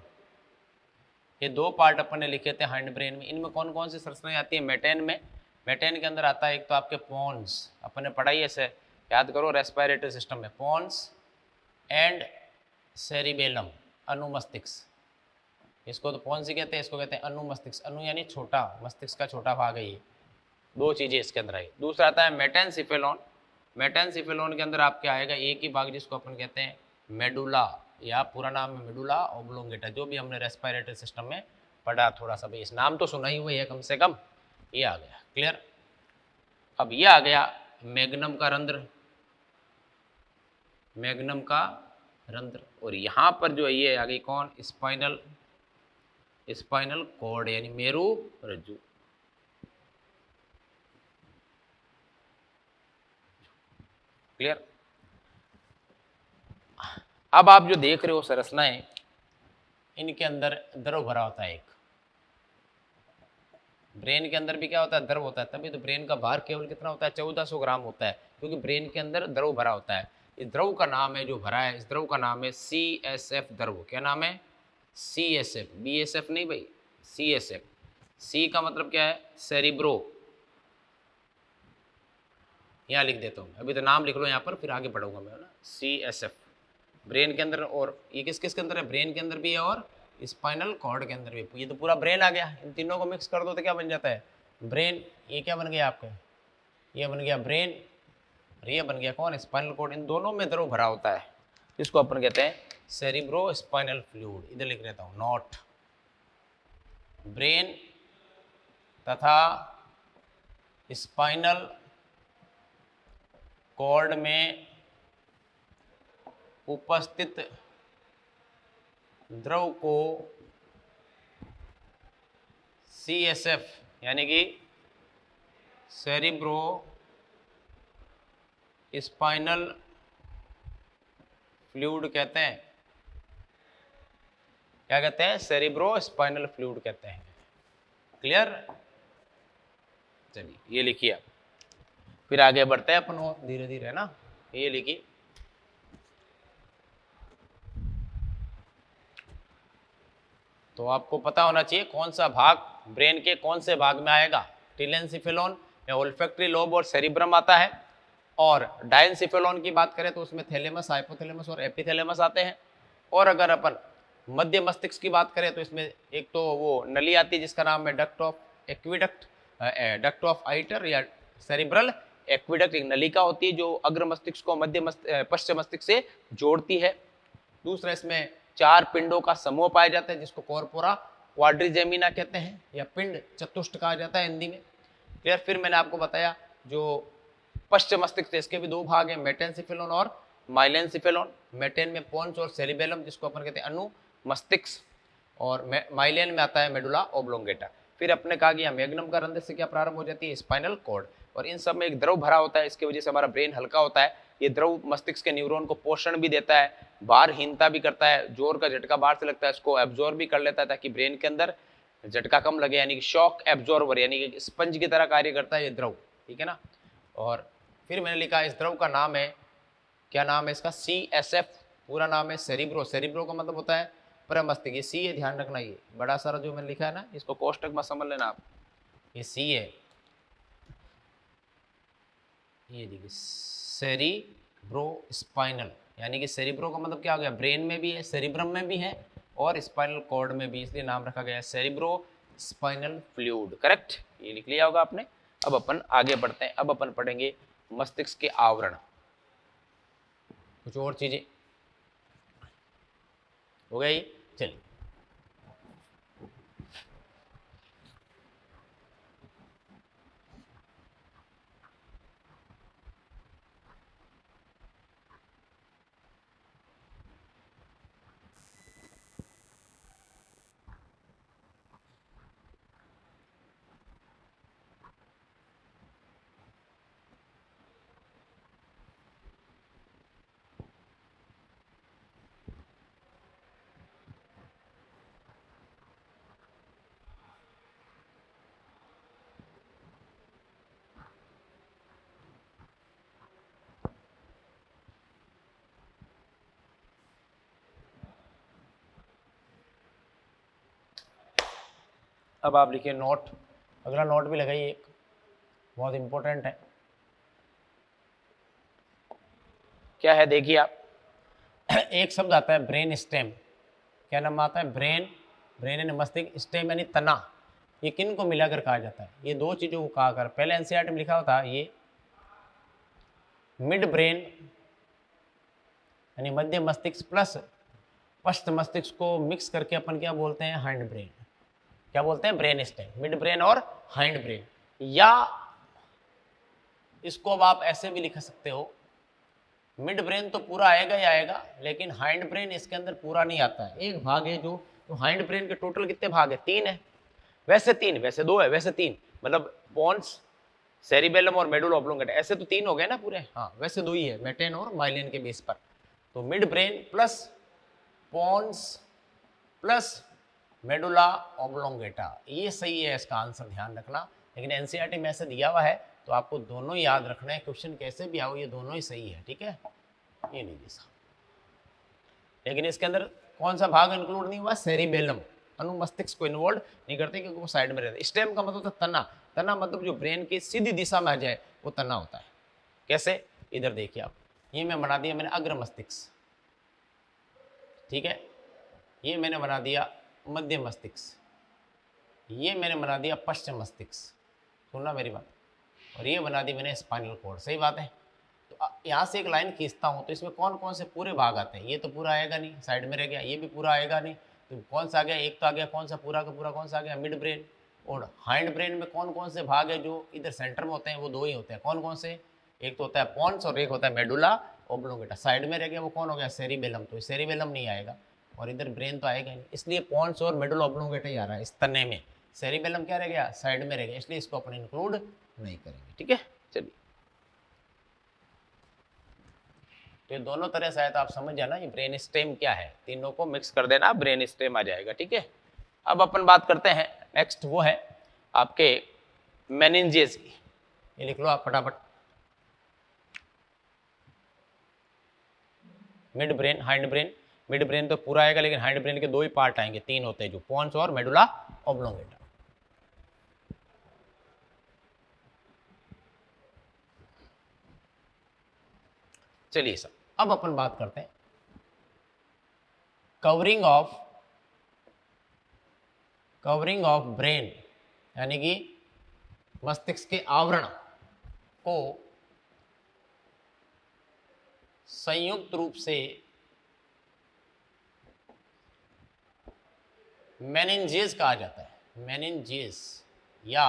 ये 2 पार्ट अपन ने लिखे थे हाइंड ब्रेन में। इनमें कौन कौन सी संरचनाएं आती है, मेटेन में, मेटेन के अंदर आता है एक तो आपके पोन्स, अपन ने पढ़ाई ऐसे, याद करो, रेस्पिरेटरी सिस्टम में पोन्स एंड सेरिबेलम, अनुमस्तिष्क। इसको तो पोन्स ही कहते हैं, इसको कहते हैं अनुमस्तिष्क। अनु यानी छोटा, मस्तिष्क का छोटा भाग है ये। 2 चीजें इसके अंदर आई। दूसरा आता है मेटेनसिफेलोन। मेटेनसिफेलोन के अंदर आपके आएगा एक ही भाग, जिसको अपन कहते हैं मेडुला, या पूरा नाम है मेडुला ऑब्लोंगेटा, जो भी हमने रेस्पिरेटरी सिस्टम में पढ़ा थोड़ा सा, भाई इस नाम तो सुना ही हुआ है कम से कम। ये आ गया, क्लियर। अब ये आ गया मैग्नम का रंध्र, मैग्नम का रंध्र। और यहाँ पर जो है ये आ गई कौन, स्पाइनल कॉर्ड, यानी मेरु रज्जु। क्लियर। अब आप जो देख रहे हो संरचनाएं, इनके अंदर द्रव भरा होता है। एक ब्रेन के अंदर भी क्या होता है, द्रव होता है, तभी तो ब्रेन का भार केवल कितना होता है, 1400 ग्राम होता है, क्योंकि ब्रेन के अंदर द्रव भरा होता है। इस द्रव का नाम है, जो भरा है, इस द्रव का नाम है CSF द्रव। क्या नाम है, CSF, BSF नहीं भाई, CSF। सी का मतलब क्या है, सेरिब्रो, यहाँ लिख देता हूँ, अभी तो नाम लिख लो यहाँ पर, फिर आगे पढ़ूंगा मैं ना। CSF ब्रेन के अंदर, और ये किस किस के अंदर है, ब्रेन के अंदर भी है और स्पाइनल कॉर्ड के अंदर भी। ये तो पूरा ब्रेन आ गया। इन तीनों को मिक्स कर दो तो क्या बन जाता है, ब्रेन। ये क्या बन गया आपका, ये बन गया ब्रेन, और ये बन गया कौन, स्पाइनल कॉर्ड। इन दोनों में द्रव भरा होता है, जिसको अपन कहते हैं सेरिब्रो स्पाइनल फ्लूइड। इधर लिख देता हूँ, नॉट ब्रेन तथा स्पाइनल कॉर्ड में उपस्थित द्रव को CSF यानी कि सेरिब्रो स्पाइनल फ्लूइड कहते हैं। क्या कहते हैं, सेरिब्रो स्पाइनल फ्लूइड कहते हैं। क्लियर, चलिए ये लिखिए आप, फिर आगे बढ़ते हैं अपन और धीरे धीरे ना। ये लिखिए, तो आपको पता होना चाहिए कौन सा भाग ब्रेन के कौन से भाग में आएगा। टिलेनसिफेलोन में ओल्फैक्टरी लोब और सेरिब्रम आता है, और डायनसिफेलोन की बात करें तो उसमें थैलेमस, हाइपोथैलेमस और एपिथैलेमस आते हैं। और अगर अपन मध्य मस्तिष्क की बात करें तो इसमें एक तो वो नली आती है जिसका नाम है duct of aqueduct, duct of iter या सेरिब्रल एक्विडक्ट, एक नलिका होती है जो अग्र मस्तिष्क को पश्चिम मस्तिष्क से जोड़ती है। दूसरा, इसमें 4 पिंडों का समूह पाया जाता है जिसको कॉर्पोरा क्वाड्रिजेमिना कहते हैं या पिंड चतुष्ट कहा जाता है हिंदी में। क्लियर। फिर मैंने आपको बताया जो पश्चिम मस्तिष्क इसके भी 2 भाग हैं, मेटेनसिफेलोन और माइलेनसिफेलोन। मेटेन में पोन्स और सेरिबेलम जिसको अपन कहते हैं अनु मस्तिष्क, और माइलेन में आता है मेडुला ओब्लोंगेटा। फिर अपने कहा कि मैग्नम का रंध्र से क्या प्रारंभ हो जाती है, स्पाइनल कॉर्ड, और इन सब में एक द्रव भरा होता है, इसकी वजह से हमारा ब्रेन हल्का होता है। ये द्रव मस्तिष्क के न्यूरॉन को पोषण भी देता है, भारहीनता भी करता है, जोर का झटका बाहर से लगता है इसको एब्जॉर्ब भी कर लेता है ताकि ब्रेन के अंदर झटका कम लगे, यानी कि शॉक एब्जॉर्बर, यानी कि स्पंज की तरह कार्य करता है ये द्रव, ठीक है ना। और फिर मैंने लिखा इस द्रव का नाम है, क्या नाम है इसका, CSF, पूरा नाम है सेरिब्रो। सेरिब्रो का मतलब होता है प्रमस्तिष्क, ये सी है, ध्यान रखना, ये बड़ा सारा जो मैंने लिखा है ना इसको कोष्टक में समझ लेना आप, ये सी है, ये देखिए सेरिब्रो स्पाइनल, यानी कि सेरिब्रो का मतलब क्या हो गया, ब्रेन में भी है, सेरिब्रम में भी है और स्पाइनल कॉर्ड में भी, इसलिए नाम रखा गया है सेरिब्रो स्पाइनल फ्लूइड। करेक्ट, ये लिख लिया होगा आपने। अब अपन आगे बढ़ते हैं, अब अपन पढ़ेंगे मस्तिष्क के आवरण, कुछ और चीजें हो गई। चलिए, अब आप लिखिए नोट, अगला नोट भी लगाइए, एक बहुत इंपॉर्टेंट है। क्या है देखिए आप, एक शब्द आता है ब्रेन स्टेम, क्या नाम आता है, ब्रेन, ब्रेन यानी मस्तिष्क, स्टेम यानी तना, ये किन को मिलाकर कहा जाता है, ये 2 चीजों को कहा कर, पहले एनसीईआरटी में लिखा होता है ये मिड ब्रेन यानी मध्य मस्तिष्क प्लस पश्च मस्तिष्क को मिक्स करके अपन क्या बोलते हैं, हाइंड ब्रेन, क्या बोलते हैं, ब्रेन स्टेम, मिड ब्रेन और हाइंड ब्रेन। या इसको अब आप ऐसे भी लिख सकते हो, मिड ब्रेन तो पूरा आएगा ही आएगा, लेकिन हाइंड ब्रेन इसके अंदर पूरा नहीं आता है, एक भाग है जो, तो हाइंड ब्रेन के टोटल कितने भाग है, 3 है, वैसे 3, वैसे 2 है, वैसे 3, मतलब पोन्स, सेरिबेलम और मेडुला ऑब्लोंगेटा, ऐसे तो 3 हो गए ना पूरे, हाँ वैसे 2 ही है, मेटेन और माइलिन के बेस पर। तो mid brain plus pons plus medulla oblongata, ये सही है इसका आंसर, ध्यान रखना। लेकिन एनसीईआरटी में ऐसे दिया हुआ है तो आपको दोनों याद रखना है, क्वेश्चन कैसे भी आओ ये दोनों ही सही है, ठीक है, ये नहीं दिशा। लेकिन इसके अंदर कौन सा भाग इंक्लूड नहीं हुआ, सेरिबेलम, अनुमस्तिष्क को इन्वॉल्व नहीं करते क्योंकि वो साइड में रहता है। स्टेम का मतलब होता है तना, तना मतलब जो ब्रेन की सीधी दिशा में आ जाए वो तना होता है। कैसे, इधर देखिए आप, ये मैं बना दिया मैंने अग्र मस्तिष्क, ठीक है, ये मैंने बना दिया मध्य मस्तिष्क, ये मैंने बना दिया पश्चिम मस्तिष्क, सुनना मेरी बात, और ये बना दी मैंने स्पाइनल कॉर्ड, सही बात है। तो यहाँ से एक लाइन खींचता हूँ तो इसमें कौन कौन से पूरे भाग आते हैं, ये तो पूरा आएगा नहीं, साइड में रह गया, ये भी पूरा आएगा नहीं, तो कौन सा आ गया, एक तो आ गया कौन सा पूरा का पूरा, कौन सा आ गया, मिड ब्रेन। और हाइंड ब्रेन में कौन कौन से भाग है जो इधर सेंटर में होते हैं, वो 2 ही होते हैं, कौन कौन से, एक तो होता है पोन्स और एक होता है मेडुला ओब्लोंगेटा। साइड में रह गया वो कौन हो गया, सेरिबेलम, तो सेरिबेलम नहीं आएगा, और इधर ब्रेन तो आएगा नहीं, इसलिए पोन्स और मेडुला ओब्लोंगेटा ही आ रहा है इस तने में, सेरिबेलम क्या रह गया, साइड में रह गया, इसलिए इसको अपन इंक्लूड नहीं करेंगे, ठीक है। चलिए, तो ये दोनों तरह से आया तो आप समझ जाना ये ब्रेन स्टेम क्या है, तीनों को मिक्स कर देना, ब्रेन स्टेम आ जाएगा, ठीक है। अब अपन बात करते हैं नेक्स्ट, वो है आपके मेनिंजेस की, ये लिख लो आप फटाफट, mid brain, hind brain, mid brain तो पूरा आएगा लेकिन हाइंड ब्रेन के 2 ही पार्ट आएंगे, 3 होते हैं जो पोन्स और मेडुला ऑब्लोंगेटा। चलिए सर, अब अपन बात करते हैं covering of covering of brain, यानी कि मस्तिष्क के आवरण को संयुक्त रूप से मेनिंजेस कहा जाता है। मेनिंजेस या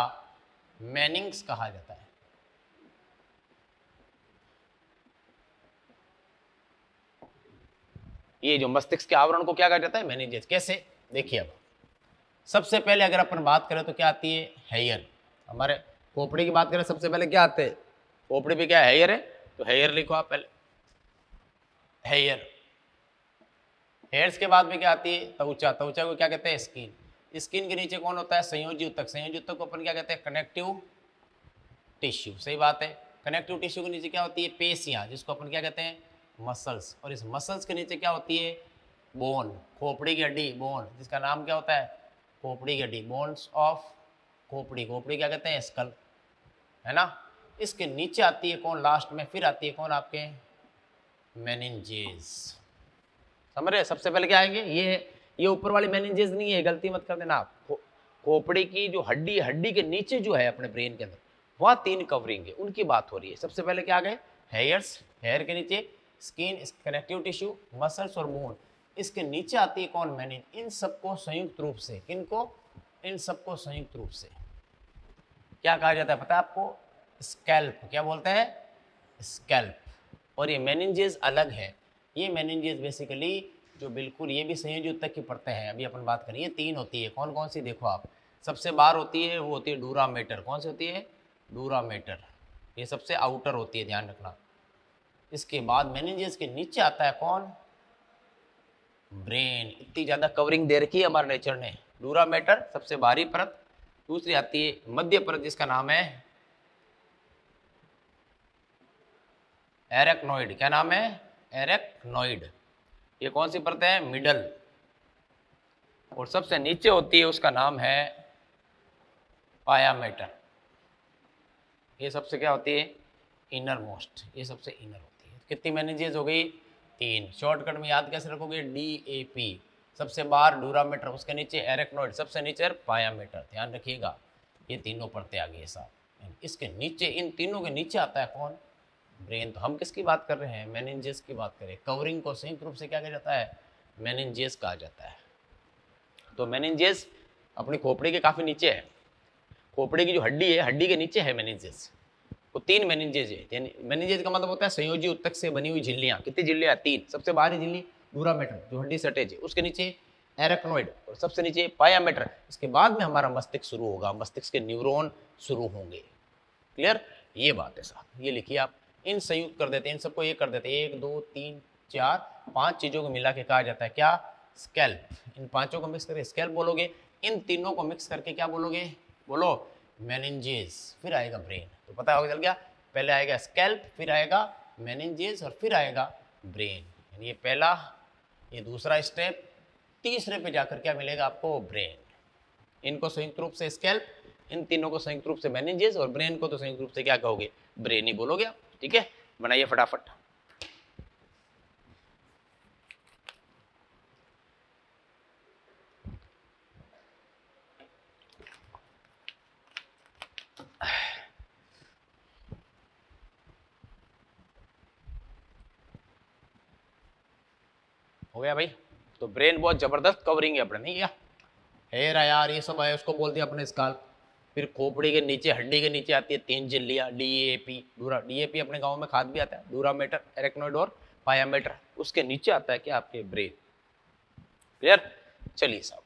मेनिंग्स कहा जाता है। ये जो मस्तिष्क के आवरण को क्या कहा जाता है? मेनिंजेस। कैसे? देखिए, अब सबसे पहले अगर अपन बात करें तो क्या आती है? हेयर। हमारे खोपड़ी की बात करें सबसे पहले क्या आते हैं? खोपड़ी पे क्या हेयर है, तो हेयर लिखो आप पहले, हेयर। हेयर्स के बाद में क्या आती है? त्वचा। त्वचा को क्या कहते हैं? स्किन। स्किन के नीचे कौन होता है? संयोजी ऊतक। संयोजी ऊतक को अपन क्या कहते हैं? Connective tissue. सही बात है। कनेक्टिव टिश्यू के नीचे क्या होती है? पेशियां, जिसको अपन क्या कहते हैं? मसल्स। और इस मसल्स के नीचे क्या होती है? बोन, खोपड़ी की हड्डी, बोन, जिसका नाम क्या होता है? खोपड़ी की हड्डी, बोन्स ऑफ खोपड़ी। खोपड़ी क्या कहते हैं? स्कल, है ना। इसके नीचे आती है कौन? लास्ट में फिर आती है कौन? आपके मेनिंजेस। समझ रहे? सबसे पहले क्या आएंगे? ये ऊपर वाली मेनिंजेस नहीं है, गलती मत कर देना आप। खोपड़ी की जो हड्डी, हड्डी के नीचे जो है अपने ब्रेन के अंदर, वह 3 कवरिंग है, उनकी बात हो रही है। सबसे पहले क्या आ गए? हेयर्स। हेयर के नीचे स्किन, कनेक्टिव टिश्यू, मसल्स और बोन। इसके नीचे आती है कौन? मेनिन। इन सबको संयुक्त रूप से, किनको? इन सबको संयुक्त रूप से क्या कहा जाता है पता है आपको? स्कैल्प। क्या बोलते हैं? स्कैल्प। और ये मेनिंजेस अलग है। ये मेनिंजेस बेसिकली जो बिल्कुल, ये भी संयोजी ऊतक की परतें हैं। अभी अपन बात करें, ये 3 होती है। कौन कौन सी? देखो आप, सबसे बाहर होती है वो होती है डूरामेटर। कौन सी होती है? डूरामेटर। ये सबसे आउटर होती है, ध्यान रखना। इसके बाद मेनिंजेस के नीचे आता है कौन? ब्रेन। इतनी ज़्यादा कवरिंग दे रखी है हमारे नेचर ने। डूरामेटर सबसे बाहरी परत, दूसरी आती है मध्य परत जिसका नाम है एरेक्नोइड। क्या नाम है? एरेक्नोइड। ये कौन सी परत है? मिडल। और सबसे नीचे होती है, उसका नाम है पायामेटर। ये सबसे क्या होती है? Inner most. ये सबसे इनर होती है। कितनी मेनिंजेस हो गई? 3। शॉर्टकट में याद कैसे रखोगे? DAP। सबसे बाहर डूरामेटर, उसके नीचे एरेक्नोइड, सबसे नीचे पायामेटर। ध्यान रखिएगा, ये तीनों परतें आ गई साहब। इसके नीचे, इन तीनों के नीचे आता है कौन? ब्रेन। तो हम किसकी बात कर रहे हैं? मेनिंजेस की बात करें। कवरिंग को संयुक्त रूप से क्या कहा जाता है? मेनिंजेस कहा जाता है। तो मेनिंजेस अपनी खोपड़ी के काफी नीचे है। खोपड़ी की जो हड्डी है, हड्डी के नीचे है मेनिंजेस। वो 3 मेनिंजेस है। यानी मेनिंजेस का मतलब होता है संयोजी ऊतक से बनी हुई झिल्लियां। कितनी झिल्लियां? 3। सबसे बाहरी झिल्ली डूरामेटर, जो हड्डी से अटैच है, उसके नीचे एरेक्नोइड, और सबसे नीचे पायामेटर। इसके बाद में हमारा मस्तिष्क शुरू होगा, मस्तिष्क के न्यूरॉन शुरू होंगे। क्लियर? ये बात है साहब। ये लिखिए आप, इन संयुक्त कर देते हैं, इन सबको ये कर देते हैं। 1 2 3 4 5 चीजों को मिला के कहा जाता है क्या? स्कैल्प। इन पांचों को मिक्स करके स्कैल्प बोलोगे। इन तीनों को मिक्स करके क्या बोलोगे? बोलो, मेनिंजेस। फिर आएगा ब्रेन। तो पता होगा, चल गया। पहले आएगा स्कैल्प, फिर आएगा मेनिंजेस, और फिर आएगा ब्रेन। यानी ये पहला, ये दूसरा स्टेप। तीसरे पे जाकर क्या मिलेगा आपको? ब्रेन। इनको संयुक्त रूप से स्कैल्प, इन तीनों को संयुक्त रूप से मेनिंजेस, और ब्रेन को तो संयुक्त रूप से क्या कहोगे? ब्रेन ही बोलोगे आप। ठीक है, बनाइए फटाफट। हो गया भाई? तो ब्रेन बहुत जबरदस्त कवरिंग है अपने, नहीं क्या? हेयर है यार, ये सब है, उसको बोल दिया अपने स्काल्प। फिर खोपड़ी के नीचे, हड्डी के नीचे आती है 3 झिल्लियां, DAP। डूरा, DAP अपने गांव में खाद भी आता है। डूरामेटर, एरेक्नोइड और पायामेटर। उसके नीचे आता है क्या? आपके ब्रेन। क्लियर? चलिए साहब,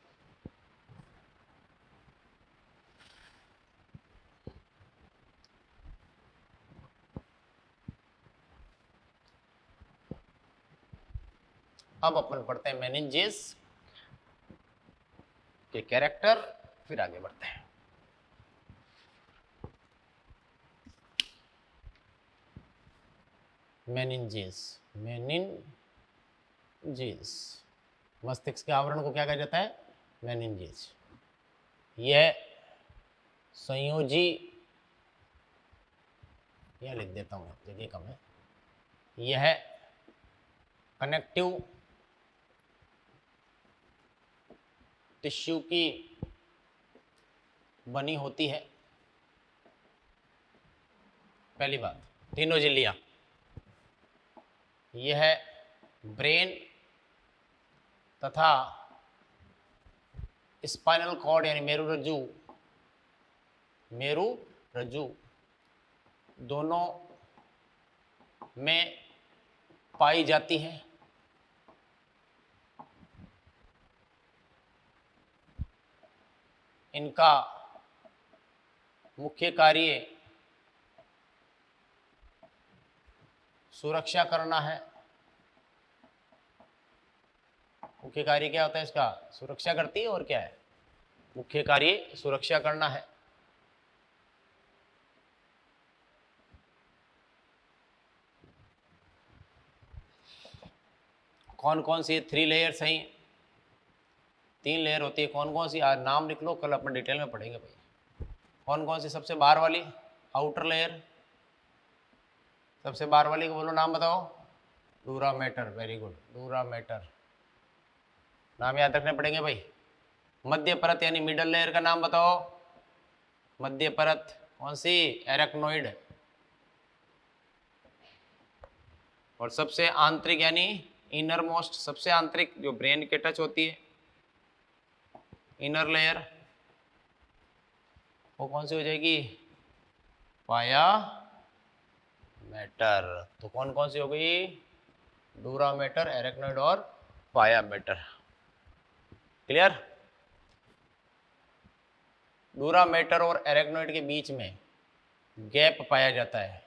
अब अपन पढ़ते हैं मेनिंजेस के कैरेक्टर, फिर आगे बढ़ते हैं। मेनिंजेस। मेनिंजेस, मस्तिष्क के आवरण को क्या कहा जाता है? मेनिंजेस। यह संयोजी, यह लिख देता हूं, जगह कम है। यह कनेक्टिव टिश्यू की बनी होती है। पहली बात, तीनों झिल्लियां, यह है ब्रेन तथा स्पाइनल कॉर्ड यानी मेरु रज्जु दोनों में पाई जाती है। इनका मुख्य कार्य सुरक्षा करना है। मुख्य कार्य क्या होता है इसका? सुरक्षा करती है। और क्या है? मुख्य कार्य सुरक्षा करना है। कौन कौन सी 3 लेयर्स हैं? 3 लेयर होती है। कौन कौन सी? आज नाम लिख लो, कल अपन डिटेल में पढ़ेंगे भाई। कौन कौन सी? सबसे बाहर वाली आउटर लेयर, सबसे बाहर वाली को बोलो, नाम बताओ। डूरामेटर, वेरी गुड, डूरामेटर। नाम याद रखने पड़ेंगे भाई। मध्य परत यानी मिडल लेयर का नाम बताओ। मध्य परत कौन सी? एरेक्नोइड। और सबसे आंतरिक यानी इनर मोस्ट, सबसे आंतरिक जो ब्रेन के टच होती है, इनर लेयर, वो कौन सी हो जाएगी? पाया मैटर। तो कौन कौन सी हो गई? डूरामेटर, एरेक्नोइड और पाया मैटर। क्लियर? डूरामेटर और एरेक्नोइड के बीच में गैप पाया जाता है।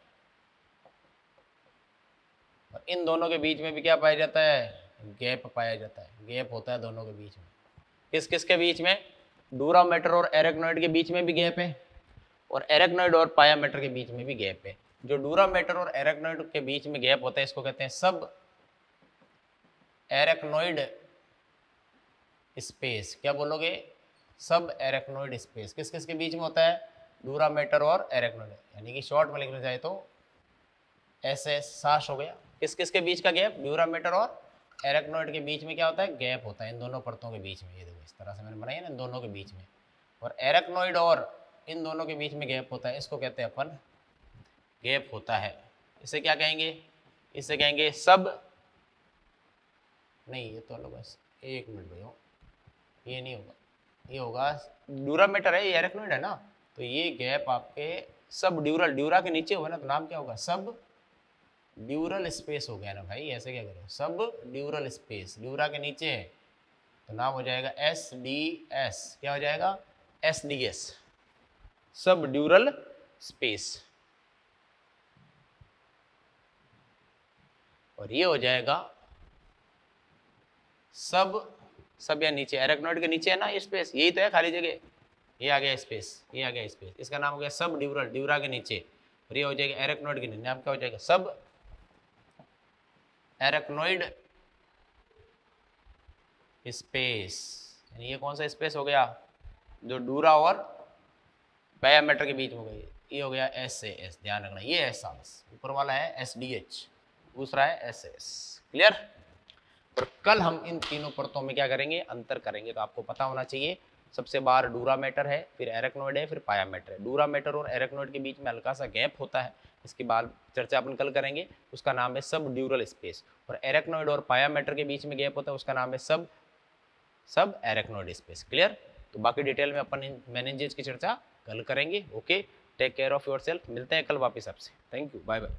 और इन दोनों के बीच में भी क्या पाया जाता है? गैप पाया जाता है। गैप होता है दोनों के बीच में। किस किस के बीच में? डूरामेटर और एरेक्नोइड के बीच में भी गैप है, और एरेक्नोइड और पायामेटर के बीच में भी गैप है। जो डूरामेटर और एरेक्नोइड के बीच में गैप होता है, इसको कहते हैं सब एरेक्नोइड स्पेस। क्या बोलोगे? सब एरेक्नोइड स्पेस। किस किस के बीच में होता है? डूरामेटर और एरेक्नोइड। यानी कि शॉर्ट में लिखना चाहे तो SS, साश हो गया। किस किस के बीच का गैप? ड्यूरामेटर और एरेक्नोइड के बीच में क्या होता है? गैप होता है इन दोनों परतों के बीच में। ये देखो इस तरह से मैंने बनाई है ना, इन दोनों के बीच में। और एरेक्नोइड और इन दोनों के बीच में गैप होता है, इसको कहते हैं अपन गैप होता है। इसे क्या कहेंगे? इसे कहेंगे सब, नहीं ये तो अलग है। एक मिनट भैया, ये नहीं होगा, ये होगा ड्यूरामेटर है, ये एरेक्नोइड है ना, तो ये गैप आपके सब ड्यूरल, ड्यूरा के नीचे होगा ना, तो नाम क्या होगा? सब ड्यूरल स्पेस हो गया ना भाई। ऐसे क्या करो? सब ड्यूरल स्पेस, ड्यूरा के नीचे है तो नाम हो जाएगा SDS। क्या हो जाएगा? SDS, सब ड्यूरल स्पेस। और ये हो जाएगा सब या नीचे, एरेक्नोइड के नीचे है ना ये स्पेस, यही तो है खाली जगह। ये आ गया स्पेस, ये आ गया स्पेस, इसका नाम हो गया सब ड्यूरल, ड्यूरा के नीचे। और ये हो जाएगा एरेक्नोइड के नीचे, नाम क्या हो जाएगा? सब एरेक्नोइड स्पेस। यानी ये कौन सा स्पेस हो गया? जो डूरा और पायामेटर के बीच में हो गई, ये हो गया SAS। ध्यान रखना, ये S बस, ऊपर वाला है SDH, दूसरा है SS। क्लियर? और कल हम इन तीनों परतों में क्या करेंगे? अंतर करेंगे। तो आपको पता होना चाहिए, सबसे बाहर डूरामेटर है, फिर एरेक्नोइड है, फिर पायामेटर है। डूरामेटर और एरेक्नोइड के बीच में हल्का सा गैप होता है, इसके बाद चर्चा अपन कल करेंगे। उसका नाम है सब ड्यूरल स्पेस। और एरेक्नोइड और पायामेटर के बीच में गैप होता है, उसका नाम है सब एरेक्नोइड स्पेस। क्लियर? तो बाकी डिटेल में अपन मेनिंजेस की चर्चा कल करेंगे। Okay, take care of yourself. मिलते हैं कल वापस आपसे। Thank you, bye bye.